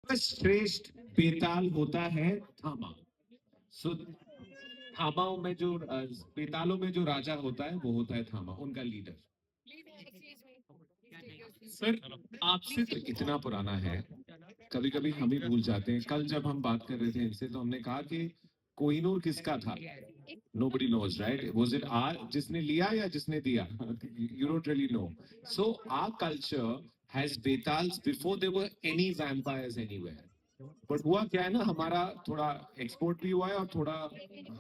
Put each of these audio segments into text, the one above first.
श्रेष्ठ बेताल होता है थामा। सो थामाओं में जो बेतालों में जो राजा होता है वो होता है थामा, उनका लीडर। सर आपसे तो इतना पुराना है, कभी कभी हम ही भूल जाते हैं। कल जब हम बात कर रहे थे इनसे तो हमने कहा कि कोहिनूर किसका था। Nobody knows, right? Was it our जिसने लिया या जिसने दिया? You don't really know. So our culture has Betals before there were any vampires anywhere. But हुआ क्या है ना, हमारा थोड़ा एक्सपोर्ट भी हुआ है और थोड़ा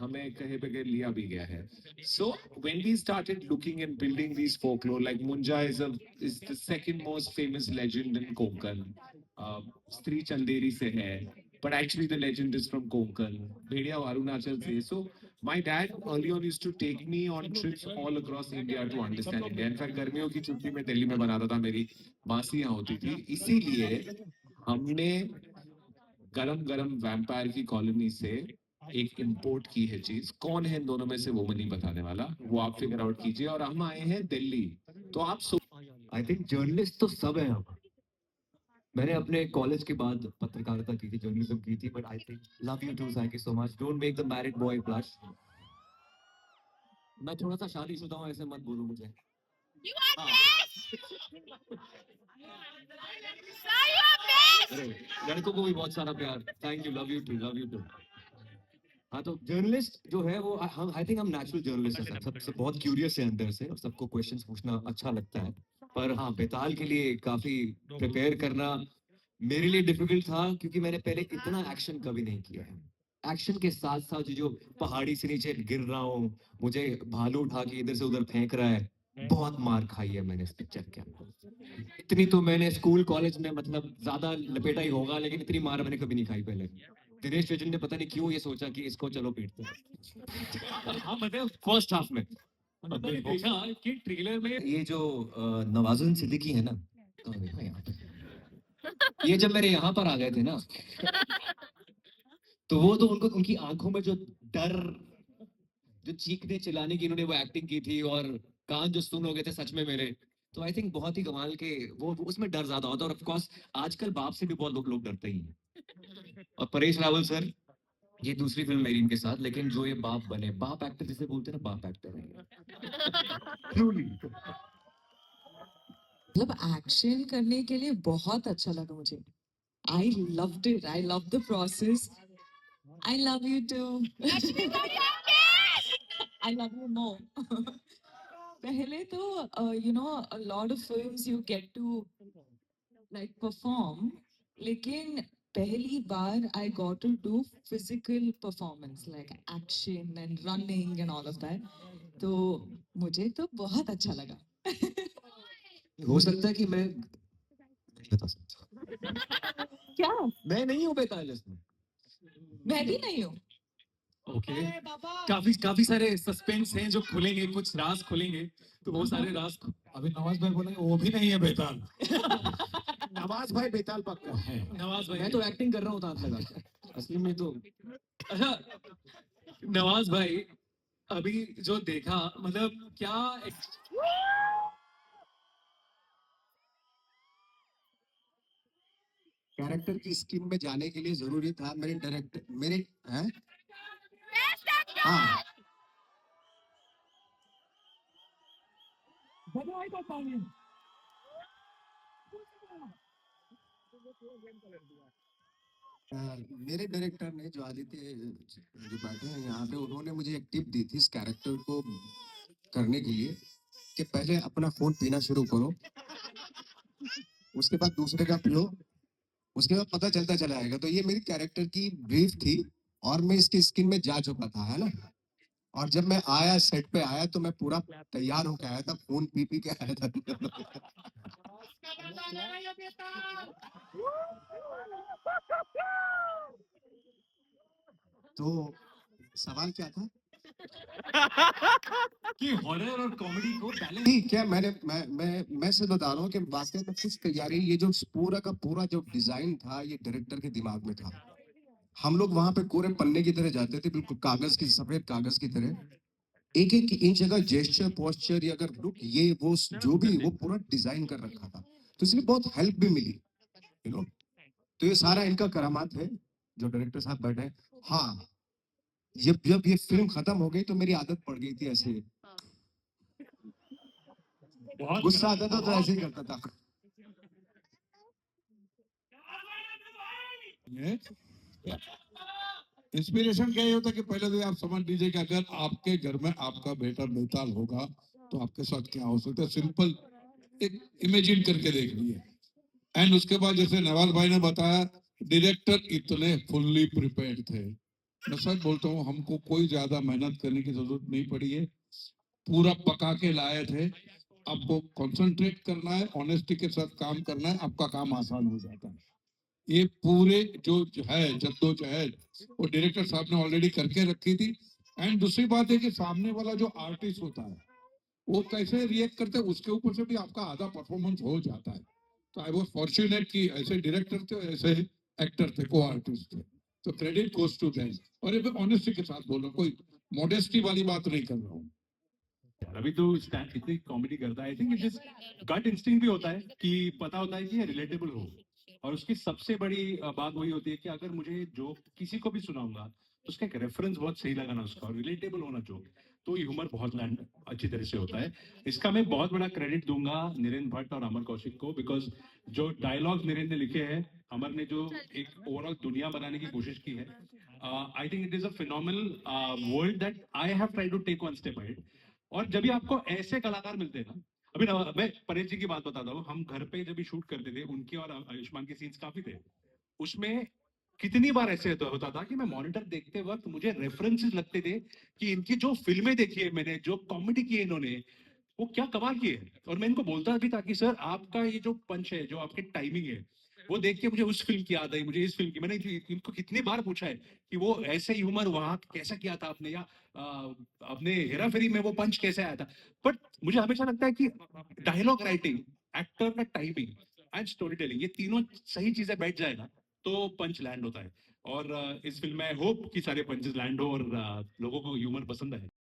हमें कहीं पे कहीं लिया भी गया है। So when we started looking and building these folklore, like Munja is the second most famous legend in Konkan. Stree Chanderi से है, but actually the legend is from Konkan, Bhedia Arunachal से. So my dad early on used to take me on trips all across India to understand India. In fact गर्मियों की छुट्टी में दिल्ली में बनाता था, मेरी मासी यहाँ होती थी, इसीलिए हमने गरम गरम वैम्पायर की कॉलोनी से एक इंपोर्ट की है चीज। कौन है इन दोनों में से वो मैं नहीं बताने वाला, वो आप फिगर आउट कीजिए। और हम आए हैं दिल्ली, तो आप आई थिंक जर्नलिस्ट तो सब है यहाँ पर। मैंने अपने कॉलेज के बाद पत्रकारिता की थी, जर्नलिज्म की थी, but I think love you too, thank you so much, don't make the married boy blush. मैं थोड़ा सा शादीशुदा हूँ, ऐसे मत बोलो मुझे। हाँ। अरे लड़कों को भी बहुत सारा प्यार, thank you, love you too, love you too. हाँ तो जर्नलिस्ट जो है वो हम आई थिंक हम नेचुरल जर्नलिस्ट हैं, सब बहुत क्यूरियस है अंदर से और सबको क्वेश्चंस पूछना अच्छा लगता है। पर हाँ, बेताल के लिए काफी प्रिपेयर करना मेरे लिए डिफिकल्ट था, क्योंकि मैंने पहले इतना एक्शन कभी नहीं किया है। एक्शन के साथ साथ जो पहाड़ी से नीचे गिर रहा हूँ, मुझे भालू उठा के इधर से उधर फेंक रहा है, बहुत मार खाई है मैंने इस पिक्चर के अंदर। इतनी तो मैंने स्कूल कॉलेज में मतलब ज्यादा लपेटा ही होगा, लेकिन इतनी मार मैंने कभी नहीं खाई पहले। दिनेश विजन ने पता नहीं क्यों ये सोचा कि इसको चलो पीटते हैं। हाँ मतलब फर्स्ट हाफ में मैंने देखा कि ट्रेलर में ये जो नवाजुद्दीन सिद्दीकी है ना, कहाँ गया यहाँ पे, ये जब मेरे यहाँ पर आ गए थे ना, तो वो तो उनको उनकी आंखों में जो डर, जो चीखने चिल्लाने की इन्होंने वो एक्टिंग की थी, और कान जो सुन हो गए थे सच में मेरे। तो आई थिंक बहुत ही कमाल के वो उसमें डर ज्यादा होता है, और ऑफ कोर्स आजकल बाप से भी बहुत लोग डरते ही हैं। और परेश रावल सर, ये दूसरी फिल्म मेरी इनके साथ, लेकिन जो ये बाप बने, बाप एक्टर जिसे बोलते हैं ना, बाप एक्टर है ट्रूली। मतलब एक्शन करने के लिए बहुत अच्छा लगा मुझे। I loved it, I love the process. I love you too. I love you more. पहले तो you know a lot of films you get to like perform, लेकिन पहली बार I got to do physical performance like action and running and all of that. तो मुझे तो बहुत अच्छा लगा। हो सकता है कि मैं नहीं बता सकता। क्या? मैं नहीं हूँ बेताल इसमें। मैं भी नहीं हूँ। ओके काफी काफी सारे सस्पेंस हैं जो खुलेंगे, कुछ राज खुलेंगे, तो वो सारे राज अभी नवाज भाई बोलेंगे वो भी नहीं है बेताल। नवाज भाई बेताल पक्का है। नवाज भाई मैं तो एक्टिंग कर रहा हूँ दांत लगा के, असली में तो। अच्छा नवाज भाई, अभी जो देखा मतलब क्या कैरेक्टर की स्किन में जाने के लिए जरूरी था मेरे डायरेक्टर मेरे हैं। हाँ मेरे डायरेक्टर ने जो आदित्य जो बैठे हैं यहाँ पे, उन्होंने मुझे एक टिप दी थी इस कैरेक्टर को करने के लिए, कि पहले अपना फोन पीना शुरू करो, उसके बाद दूसरे का पियो, उसके बाद पता चलता चला आएगा। तो ये मेरी कैरेक्टर की ब्रीफ थी, और मैं इसकी स्किन में जा चुका था, है ना। और जब मैं आया, सेट पे आया, तो मैं पूरा तैयार होकर आया था, फोन पी पी के आया था। तो सवाल क्या था कि हॉरर और कॉमेडी को बैलेंस नहीं क्या। मैं सिर्फ बता रहा हूँ कि वास्तव में कुछ तैयारी, ये जो पूरा का पूरा जो डिजाइन था, ये डायरेक्टर के दिमाग में था। हम लोग वहां पे कोरे पन्ने की तरह जाते थे, बिल्कुल कागज की, सफेद कागज की तरह। एक एक इंच अगर जेस्चर, पोस्चर या अगर लुक, ये वो जो भी, वो पूरा डिजाइन कर रखा था। तो इसलिए बहुत हेल्प भी मिली, यू नो। तो ये सारा इनका करामात है जो डायरेक्टर साहब बैठे हैं। हाँ, जब जब ये फिल्म खत्म हो गई तो मेरी आदत पड़ गई थी ऐसे, बहुत गुस्सा आता था तो ऐसे ही करता था। इंस्पिरेशन क्या ये होता है कि पहले तो आप समझ लीजिए कि अगर आपके घर में आपका बेटा बेताल होगा तो आपके साथ क्या हो सकता है, सिंपल एक इमेजिन करके देख लीजिए। एंड उसके बाद जैसे नवाज भाई ने बताया, डायरेक्टर इतने फुल्ली प्रिपेयर्ड थे। मैं सच बोलता हूँ, हमको कोई ज्यादा मेहनत करने की जरूरत नहीं पड़ी है, पूरा पका के लाए थे। आपको कंसंट्रेट करना है, ऑनेस्टी के साथ काम करना है, आपका काम आसान हो जाता है। ये पूरे जो है जद्दोजहद वो डायरेक्टर साहब ने ऑलरेडी करके रखी थी। एंड दूसरी बात है कि सामने वाला जो आर्टिस्ट होता है वो कैसे रिएक्ट करते हैं उसके ऊपर से भी आपका आधा परफॉर्मेंस हो जाता है। तो आई वॉज फॉर्चुनेट कि ऐसे डायरेक्टर थे, ऐसे एक्टर थे, को आर्टिस्ट थे। तो क्रेडिट गोज टू देम। और ये ऑनेस्टी के साथ बोल रहा हूँ, कोई मॉडेस्टी वाली बात नहीं कर रहा हूँ। अभी तो इतनी कॉमेडी करता है, I think it gut instinct भी होता है कि पता होता है कि ये रिलेटेबल हो। और उसकी सबसे बड़ी बात वही होती है कि अगर मुझे जो किसी को भी सुनाऊंगा तो उसका एक रेफरेंस बहुत सही लगाना, उसका और रिलेटेबल होना जो, तो ह्यूमर बहुत लैंड अच्छी तरह से होता है। इसका मैं बहुत बड़ा क्रेडिट दूंगा नीरेंद्र भट्ट और अमर कौशिक को, बिकॉज जो डायलॉग नीरेंद्र ने लिखे हैं, अमर ने जो एक ओवरऑल दुनिया बनाने की कोशिश की है, I think it is a phenomenal world that I have tried to take one step ahead. और जब भी आपको ऐसे कलाकार मिलते हैं ना, अभी मैं परेश जी की बात बताता हूँ, हम घर पे जब भी शूट करते थे उनके और आयुष्मान के सीन्स काफी थे, उसमें कितनी बार ऐसे होता था कि मैं मॉनिटर देखते वक्त मुझे रेफरेंसेस लगते थे कि इनकी जो फिल्में देखी है मैंने, जो कॉमेडी की है इन्होंने, वो क्या कमाल की है। और मैं इनको बोलता भी था कि सर आपका ये जो पंच है, जो आपकी टाइमिंग है, वो देख के मुझे उस फिल्म की याद आई, मुझे इस फिल्म की। मैंने इनको कितनी बार पूछा है कि वो ऐसे ह्यूमर वहां कैसा किया था आपने, या अपने हेरा फेरी में वो पंच कैसे आया था। बट मुझे हमेशा लगता है कि डायलॉग राइटिंग, एक्टर का टाइमिंग एंड स्टोरी टेलिंग, ये तीनों सही चीजें बैठ जाए ना तो पंच लैंड होता है। और इस फिल्म में आई होप कि सारे पंचेस लैंड हो और लोगों को ह्यूमर पसंद आए।